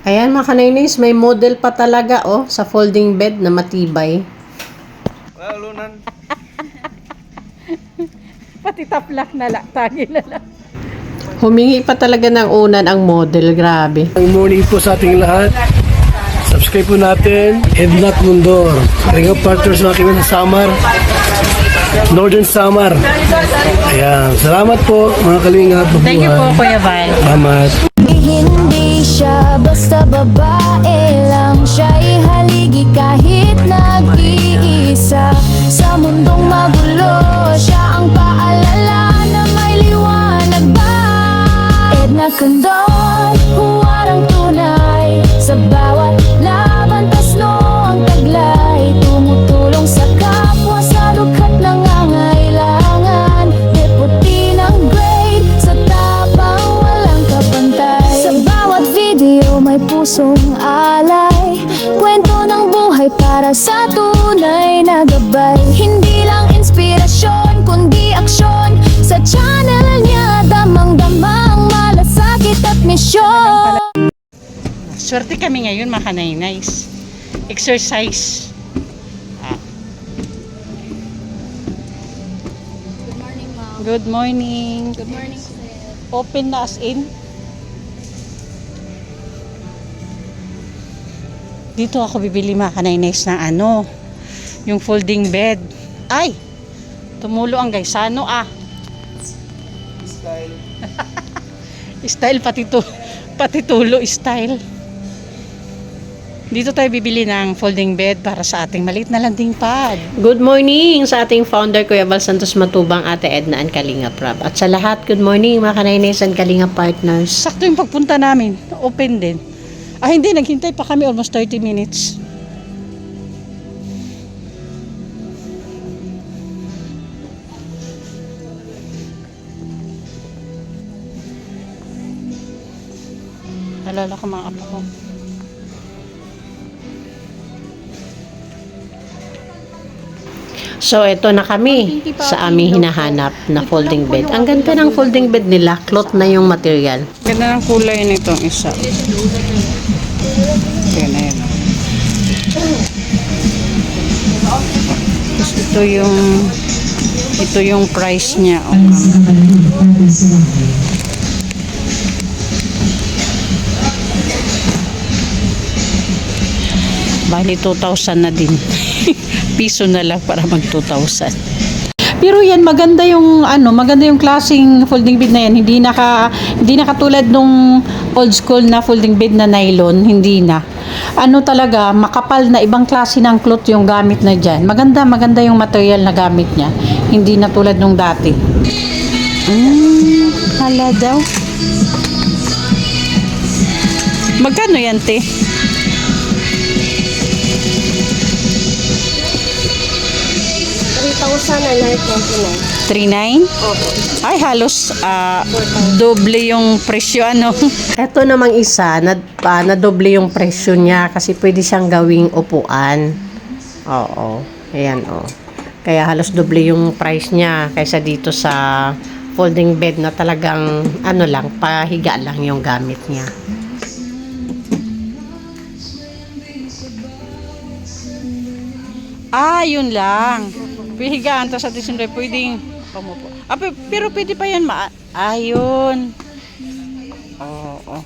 Ayan mga kanaynis, may model pa talaga sa folding bed na matibay. Lunan. Pati taplak na lang, tagi na lang. Humingi pa talaga ng unan ang model, grabe. Good morning po sa ating lahat. Subscribe po natin, Ednat Mundor. Kalinga partners na kami sa Samar, Northern Samar. Ayan, salamat po mga kalinga. Thank you po, Kuya Val. Salamat. Hindi siya basta babae lang, siya'y haligi kahit nag-iisa. Sa mundong magulo, siya ang paalala na may liwanag ba. Edna Condon, huwarang tunay, sa bawat laban tasno ang taglay. Tumutulong sa kapwa sa lukhat nangangailangan. Deputy ng grade, sa tapang walang kapantay. Sa bawat video may pusong alay, kwento ng buhay para sa tunay na gabay. Hindi lang inspirasyon, kundi aksyon. Sa channel niya, damang-damang malasakit at misyon. Swerte kami ngayon, mga kanaynays. Exercise. Good morning, Mom. Good morning. Good morning, sir. Open na as in. Dito ako bibili, mga kanaynays, ng yung folding bed. Ay! Tumulo ang gaysano Style. Style pati tulo style. Dito tayo bibili ng folding bed para sa ating maliit na landing pad. Good morning sa ating founder, Kuya Val Santos Matubang, Ate Edna and Kalinga Prab. At sa lahat, good morning mga kanaynis and Kalinga partners. Sakto yung pagpunta namin. Open din. Hindi, naghintay pa kami almost 30 minutes. Alala ko mga apo ko. So, ito na kami sa aming hinahanap na folding bed. Ang ganda ng folding bed nila, cloth na yung material. Ganda ng kulay nitong isa. Yan na yan. Tapos ito yung price niya. Bali 2,000 na din. Piso na lang para mag 2,000. Pero yan maganda yung klaseng folding bed na yan. Hindi na katulad nung old school na folding bed na nylon, hindi na. Talaga makapal na ibang klase ng cloth yung gamit na diyan. Maganda yung material na gamit niya. Hindi na tulad nung dati. Hala daw. Magkano yan, te? 3,900? Opo. Ay, halos doble yung presyo, Ito namang isa, na doble yung presyo niya kasi pwede siyang gawing upuan. Oo. Ayan, Kaya halos doble yung price niya kaysa dito sa folding bed na talagang pahiga lang yung gamit niya. Yun lang. Pihigaan to sa December, pwedeng pamupo. Pero pwede pa yan ayun. Oo.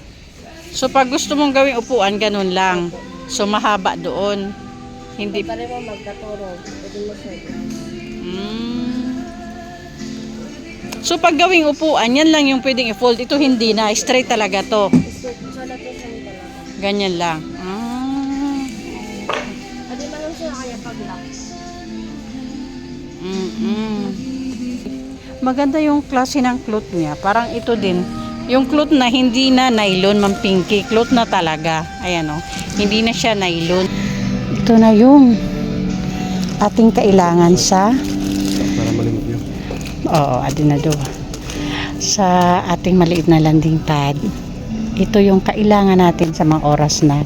So pag gusto mong gawing upuan, ganun lang. So mahaba doon. Hindi pa rin mo magkaturo. Pwede mo siya. So pag gawing upuan, yan lang yung pwedeng i-fold. Ito hindi na, straight talaga to. Ganyan lang. Maganda yung klase ng cloth niya. Parang ito din. Yung cloth na hindi na nylon, mampinki. Cloth na talaga. Ayan hindi na siya nylon. Ito na yung ating kailangan sa Para malimot nyo. adin na do. Sa ating maliit na landing pad. Ito yung kailangan natin sa mga oras na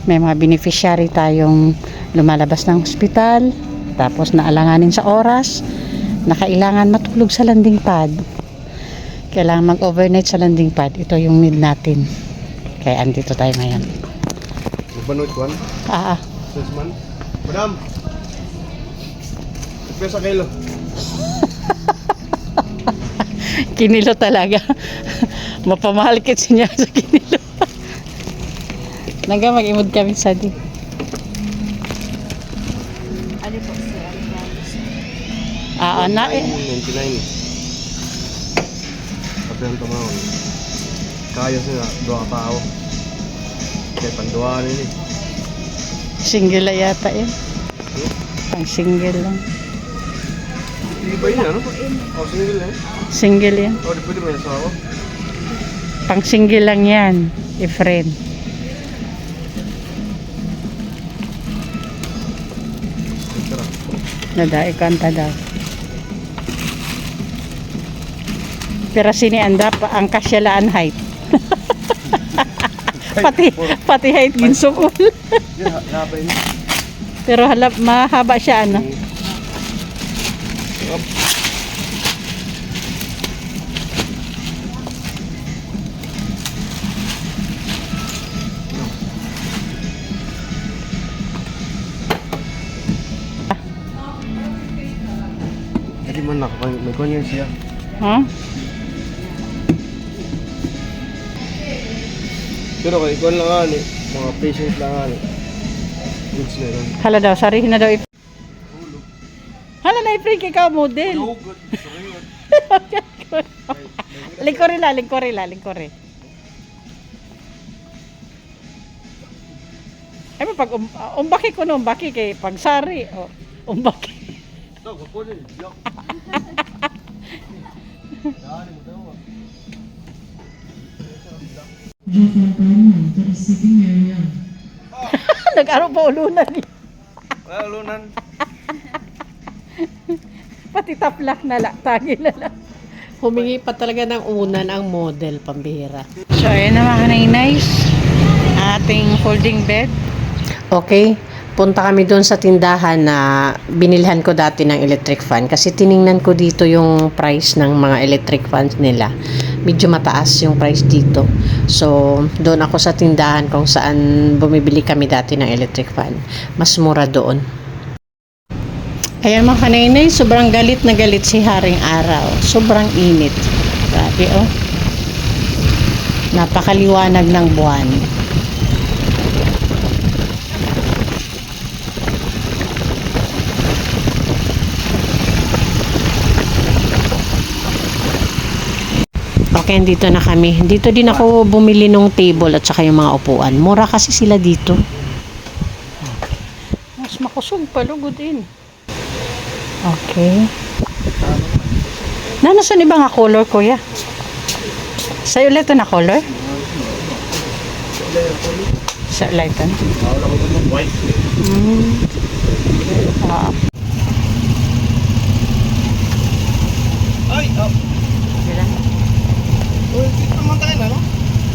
may mga beneficiary tayong lumalabas ng ospital. Tapos naalanganin sa oras na kailangan matulog sa landing pad. Kailangan mag-overnight sa landing pad. Ito yung need natin. Kaya andito tayo ngayon. Nagbanot ko, Salesman. Madam! Nagpesa kilo. Kinilo talaga. Mapamahal kits niya sa kinilo. Naga mag-imod kami sa di. Ano po sir? Na eh. 99. Tapi ang tumawon. Kaya sila, dua ka tao. Kaya panduan ini. Single lang yata yun. Ang single lang. Hindi ba yun, ano? Oh, single eh. Single yan. Oh, di pwede may asawa. Pang single lang yan. I-friend. Tara. Nada, ikanta daw. Pero sini anda pa ang kasyalaan height. pati height ginsukol. Labay niya. Pero halap mahaba siya ano. Jadi man may konyan siya. Huh? Pero kay kon lang ani, mga patient lang ani. Goods na ron. Hala daw, sarihin na daw. Hala na i-freak ikaw model. Lingkore la. Ay mo pag umbaki ko no, umbaki kay pagsari. Oh, umbaki. Ito, ko din. Yok. Nag-araw pa ulunan eh. Wala lunan. Pati taplak na la, tagi na lang. Humingi pa talaga ng unan ang model, pambihira. So, ayan na mga nice. Ating folding bed. Okay, punta kami doon sa tindahan na binilhan ko dati ng electric fan kasi tiningnan ko dito yung price ng mga electric fans nila. Medyo mataas yung price dito. So, doon ako sa tindahan kung saan bumibili kami dati ng electric fan. Mas mura doon. Ayan mga kanainay, sobrang galit na galit si Haring Araw. Sobrang init. Grabe oh. Napakaliwanag ng buwan. Okay, dito na kami. Dito din ako bumili ng table at saka yung mga upuan. Mura kasi sila dito. Mas makusog palugod din. Okay. Nanasan iba nga color, kuya? Sa'yo ulit na color? Sa light na? Ah. Ay, oh. Uy, naman tayo na, no?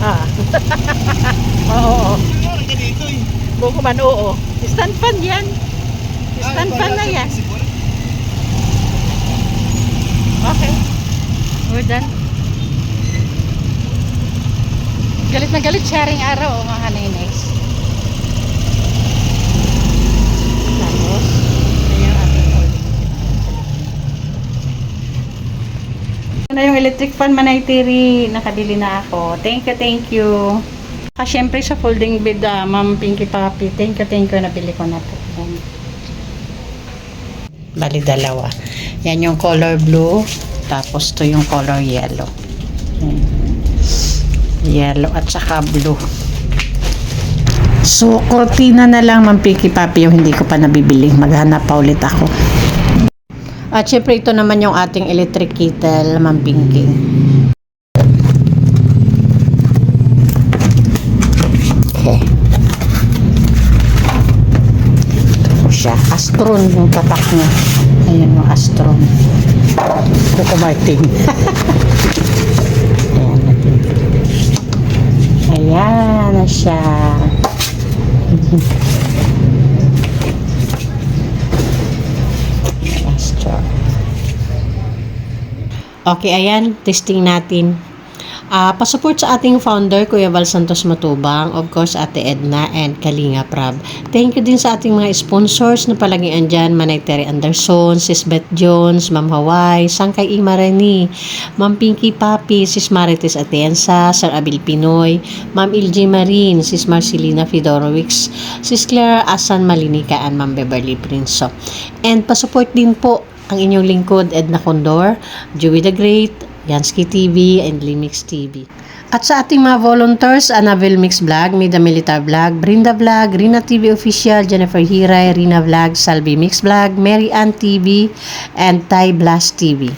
Ah. Oo. Ano ka dito eh? Buko man, oo. Stand fan yan. Stand fan na yan. Okay. We're done. Galit na galit sharing araw, oh, mga nanays. Tapos, ayan ang ating folding. Na yung electric fan manaytiri, nakabili na ako. Thank you. Siyempre sa folding bed, Ma'am Pinky Papi, thank you, nabili ko na po. Bali dalawa. Yan yung color blue, tapos to yung color yellow. Yellow at saka blue. So, cortina na lang, Ma'am Pinky Papi, yung hindi ko pa nabibili. Maghanap pa ulit ako. At syempre ito naman yung ating electric kettle, Ma'am Pinky. Okay. Ito siya. Astron yung tatak niya. Ayan yung Astron. Coco Martin. Ayan na siya. Okay, ayan, testing natin. Pasupport sa ating founder, Kuya Val Santos Matubang, of course, Ate Edna, and Kalinga Prab. Thank you din sa ating mga sponsors na palagi andyan, Manay Terry Anderson, Sis Beth Jones, Ma'am Hawaii, Sangkay Imarani, Ma'am Pinky Papi, Sis Marites Atienza, Sir Abil Pinoy, Ma'am Ilji Marin, Sis Marcelina Fedorowicz, Sis Claire Asan Malinika, and Ma'am Beverly Prinso. And pasupport din po ang inyong lingkod, Edna Condor, Joey the Great, Yansky TV, and Limix TV. At sa ating mga volunteers, Annabelle Mix Vlog, Mida Militar Vlog, Brinda Vlog, Rina TV Official, Jennifer Hiray, Rina Vlog, Salvi Mix Vlog, Mary Ann TV, and Thai Blast TV.